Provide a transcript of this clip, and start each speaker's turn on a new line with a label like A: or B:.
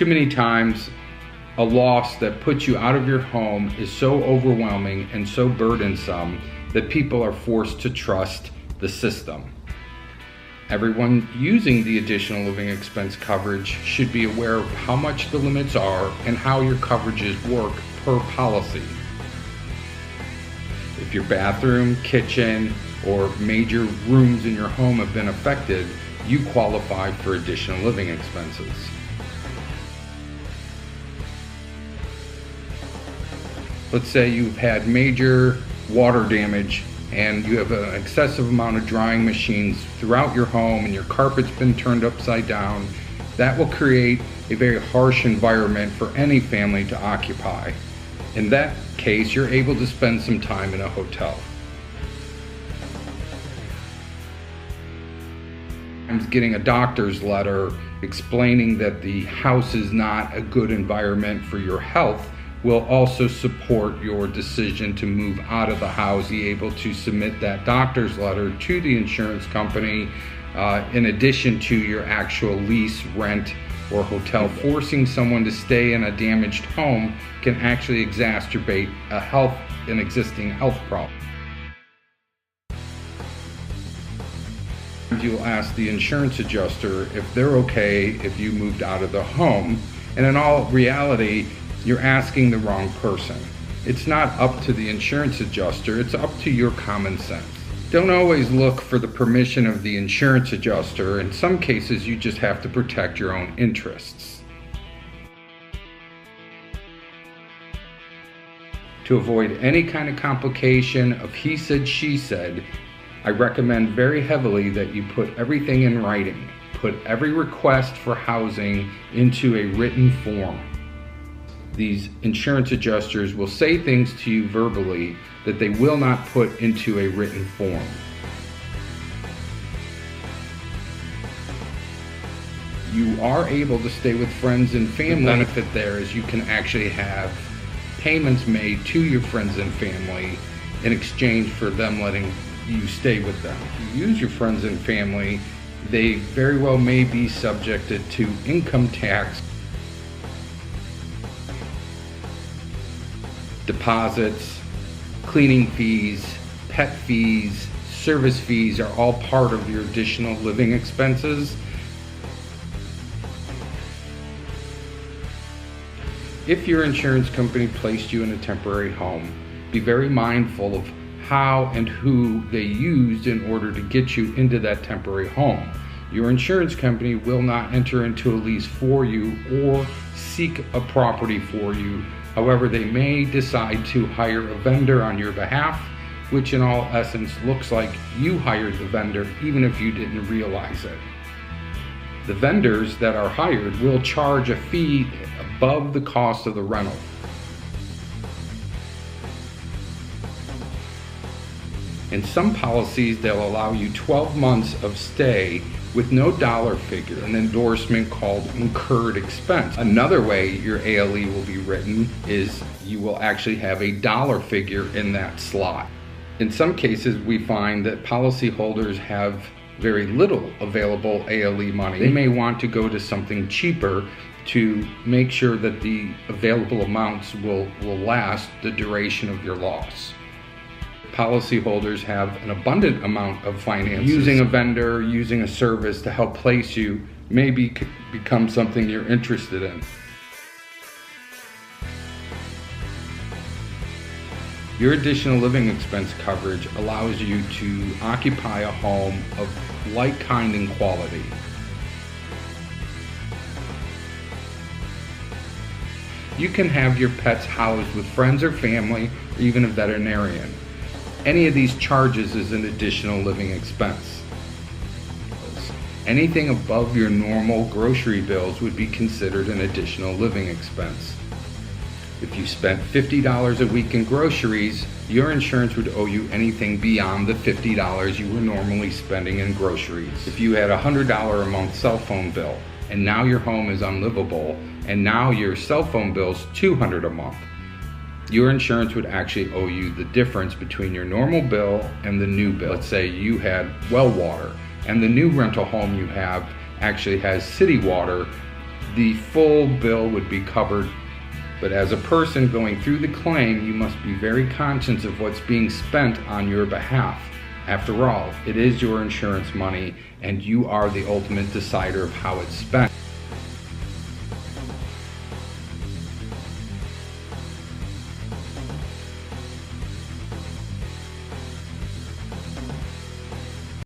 A: Too many times, a loss that puts you out of your home is so overwhelming and so burdensome that people are forced to trust the system. Everyone using the additional living expense coverage should be aware of how much the limits are and how your coverages work per policy. If your bathroom, kitchen, or major rooms in your home have been affected, you qualify for additional living expenses. Let's say you've had major water damage and you have an excessive amount of drying machines throughout your home and your carpet's been turned upside down. That will create a very harsh environment for any family to occupy. In that case, you're able to spend some time in a hotel. I'm getting a doctor's letter explaining that the house is not a good environment for your health will also support your decision to move out of the house. Be able to submit that doctor's letter to the insurance company in addition to your actual lease, rent, or hotel. Forcing someone to stay in a damaged home can actually exacerbate an existing health problem. You'll ask the insurance adjuster if they're okay if you moved out of the home, and in all reality, you're asking the wrong person. It's not up to the insurance adjuster, it's up to your common sense. Don't always look for the permission of the insurance adjuster. In some cases, you just have to protect your own interests. To avoid any kind of complication of he said, she said, I recommend very heavily that you put everything in writing. Put every request for housing into a written form. These insurance adjusters will say things to you verbally that they will not put into a written form. You are able to stay with friends and family. The benefit there is you can actually have payments made to your friends and family in exchange for them letting you stay with them. If you use your friends and family, they very well may be subjected to income tax, deposits, cleaning fees, pet fees, service fees are all part of your additional living expenses. If your insurance company placed you in a temporary home, be very mindful of how and who they used in order to get you into that temporary home. Your insurance company will not enter into a lease for you or seek a property for you. However, they may decide to hire a vendor on your behalf, which in all essence looks like you hired the vendor even if you didn't realize it. The vendors that are hired will charge a fee above the cost of the rental. In some policies, they'll allow you 12 months of stay with no dollar figure, an endorsement called incurred expense. Another way your ALE will be written is you will actually have a dollar figure in that slot. In some cases, we find that policyholders have very little available ALE money. They may want to go to something cheaper to make sure that the available amounts will last the duration of your loss. Policyholders have an abundant amount of finances. Using a vendor, using a service to help place you may become something you're interested in. Your additional living expense coverage allows you to occupy a home of like kind and quality. You can have your pets housed with friends or family, or even a veterinarian. Any of these charges is an additional living expense. Anything above your normal grocery bills would be considered an additional living expense. If you spent $50 a week in groceries, your insurance would owe you anything beyond the $50 you were normally spending in groceries. If you had a $100 a month cell phone bill, and now your home is unlivable, and now your cell phone bill's $200 a month, your insurance would actually owe you the difference between your normal bill and the new bill. Let's say you had well water, and the new rental home you have actually has city water. the full bill would be covered. But as a person going through the claim, you must be very conscious of what's being spent on your behalf. After all, it is your insurance money, and you are the ultimate decider of how it's spent.